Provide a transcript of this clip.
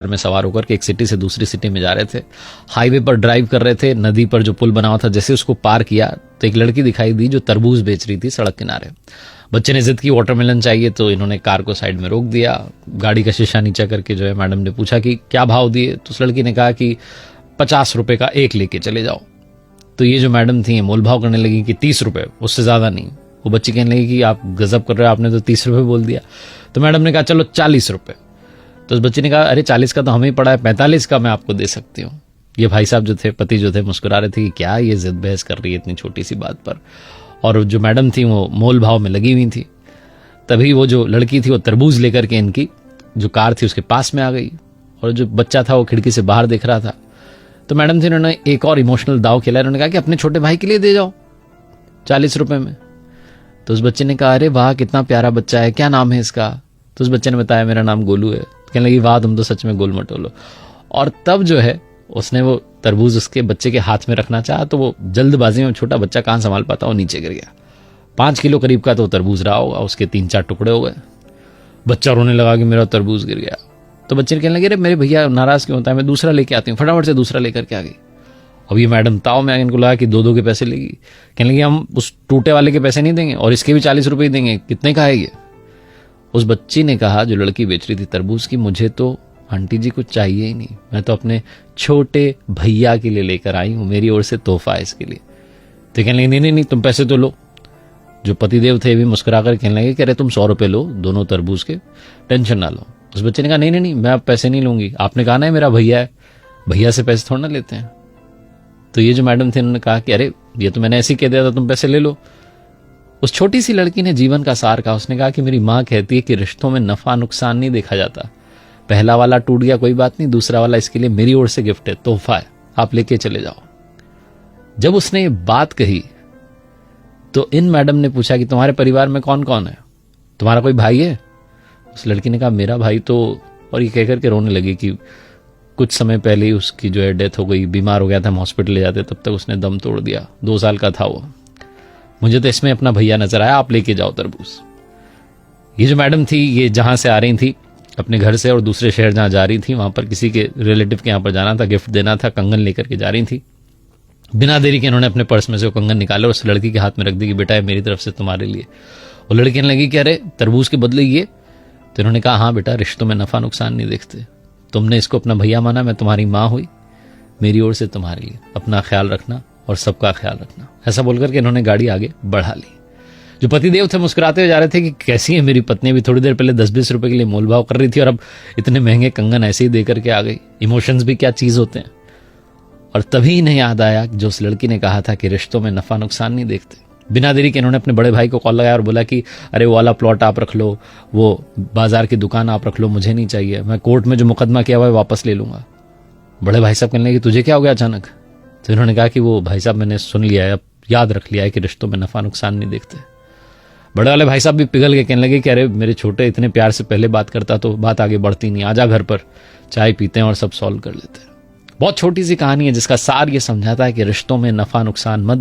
में सवार होकर के एक सिटी से दूसरी सिटी में जा रहे थे। हाईवे पर ड्राइव कर रहे थे, नदी पर जो पुल बना हुआ था, जैसे उसको पार किया तो एक लड़की दिखाई दी जो तरबूज बेच रही थी सड़क किनारे। बच्चे ने जिद की वाटरमेलन चाहिए, तो इन्होंने कार को साइड में रोक दिया। गाड़ी का शीशा नीचा करके जो है मैडम ने पूछा कि क्या भाव दिए, तो उस लड़की ने कहा कि 50 रुपए का एक लेके चले जाओ। तो ये जो मैडम थी मोल भाव करने लगी कि 30 रुपए, उससे ज्यादा नहीं। वो बच्ची कहने लगी कि आप गजब कर रहे हो, आपने तो 30 रुपए बोल दिया। तो मैडम ने कहा चलो 40 रुपए। तो उस बच्चे ने कहा अरे 40 का तो हमें ही पड़ा है, 45 का मैं आपको दे सकती हूँ। ये भाई साहब जो थे, पति जो थे, मुस्कुरा रहे थे कि क्या ये जिद बहस कर रही है इतनी छोटी सी बात पर। और जो मैडम थी वो मोल भाव में लगी हुई थी। तभी वो जो लड़की थी वो तरबूज लेकर के इनकी जो कार थी उसके पास में आ गई, और जो बच्चा था वो खिड़की से बाहर देख रहा था। तो मैडम थी, उन्होंने एक और इमोशनल दाव खेला। उन्होंने कहा कि अपने छोटे भाई के लिए दे जाओ 40 रुपए में। तो उस बच्चे ने कहा अरे वाह कितना प्यारा बच्चा है, क्या नाम है इसका। तो उस बच्चे ने बताया मेरा नाम गोलू है। कहने लगी वाह तुम तो सच में गोल मटोलो। और तब जो है उसने वो तरबूज उसके बच्चे के हाथ में रखना चाहा, तो वो जल्दबाजी में, छोटा बच्चा कहां संभाल पाता, वो नीचे गिर गया। 5 किलो करीब का तो तरबूज रहा होगा, उसके 3-4 टुकड़े हो गए। बच्चा रोने लगा कि मेरा तरबूज गिर गया। तो बच्चे ने कहने लगे अरे मेरे भैया नाराज क्यों होता है, मैं दूसरा लेके आती हूँ। फटाफट से दूसरा लेकर के आ गई। अब ये मैडम ताव में इनको लगा कि 2-2 के पैसे लेगी। कहने लगी हम उस टूटे वाले के पैसे नहीं देंगे और इसके भी 40 रुपए ही देंगे, कितने का है ये। उस बच्ची ने कहा, जो लड़की बेच रही थी तरबूज की, मुझे तो आंटी जी कुछ चाहिए ही नहीं, मैं तो अपने छोटे भैया के लिए लेकर आई हूं, मेरी ओर से तोहफा है इसके लिए। तो कहने लगी नहीं तुम पैसे तो लो। जो पतिदेव थे भी मुस्कुरा कर कहने लगे कि अरे तुम 100 रुपए लो दोनों तरबूज के, टेंशन ना लो। उस बच्चे ने कहा नहीं मैं अब पैसे नहीं लूंगी, आपने कहा ना मेरा भैया है, भैया से पैसे थोड़ा ना लेते हैं। तो ये जो मैडम थे उन्होंने कहा कि अरे ये तो मैंने ऐसे ही कह दिया था, तुम पैसे ले लो। उस छोटी सी लड़की ने जीवन का सार कहा। उसने कहा कि मेरी माँ कहती है कि रिश्तों में नफा नुकसान नहीं देखा जाता, पहला वाला टूट गया कोई बात नहीं, दूसरा वाला इसके लिए मेरी ओर से गिफ्ट है, तोहफा है, आप लेके चले जाओ। जब उसने ये बात कही तो इन मैडम ने पूछा कि तुम्हारे परिवार में कौन कौन है, तुम्हारा कोई भाई है। उस लड़की ने कहा मेरा भाई तो, और ये कहकर के रोने लगी कि कुछ समय पहले ही उसकी जो है डेथ हो गई, बीमार हो गया था, हम हॉस्पिटल ले जाते तब तक उसने दम तोड़ दिया, 2 साल का था वो। मुझे तो इसमें अपना भैया नजर आया, आप लेके जाओ तरबूज। ये जो मैडम थी ये जहां से आ रही थी अपने घर से और दूसरे शहर जहां जा रही थी, वहां पर किसी के रिलेटिव के यहां पर जाना था, गिफ्ट देना था, कंगन लेकर के जा रही थी। बिना देरी के इन्होंने अपने पर्स में से वो कंगन निकाले और उस लड़की के हाथ में रख दी कि बेटा ये मेरी तरफ से तुम्हारे लिए। वो लड़की कहने लगी कि अरे तरबूज के बदले ये। तो इन्होंने कहा हाँ बेटा, रिश्तों में नफा नुकसान नहीं देखते, तुमने इसको अपना भैया माना, मैं तुम्हारी माँ हुई, मेरी ओर से तुम्हारे लिए, अपना ख्याल रखना और सबका ख्याल रखना। ऐसा बोलकर के इन्होंने गाड़ी आगे बढ़ा ली। जो पतिदेव थे मुस्कुराते हुए जा रहे थे कि कैसी है मेरी पत्नी, भी थोड़ी देर पहले 10-20 रुपए के लिए मोलभाव कर रही थी और अब इतने महंगे कंगन ऐसे ही देकर के आ गई। इमोशंस भी क्या चीज होते हैं। और तभी इन्हें याद आया जो उस लड़की ने कहा था कि रिश्तों में नफा नुकसान नहीं देखते। बिना देरी के इन्होंने अपने बड़े भाई को कॉल लगाया और बोला कि अरे वो वाला प्लॉट आप रख लो, वो बाजार की दुकान आप रख लो, मुझे नहीं चाहिए, मैं कोर्ट में जो मुकदमा किया हुआ है वापस ले लूंगा। बड़े भाई साहब कहने लगे तुझे क्या हो गया अचानक। तो इन्होंने कहा कि वो भाई साहब मैंने सुन लिया है, अब याद रख लिया है कि रिश्तों में नफा नुकसान नहीं देखते। बड़े वाले भाई साहब भी पिघल के कहने लगे कि अरे मेरे छोटे इतने प्यार से पहले बात करता तो बात आगे बढ़ती नहीं, आजा घर पर चाय पीते हैं और सब सॉल्व कर लेते हैं। बहुत छोटी सी कहानी है जिसका सार ये समझाता है कि रिश्तों में नफा नुकसान मत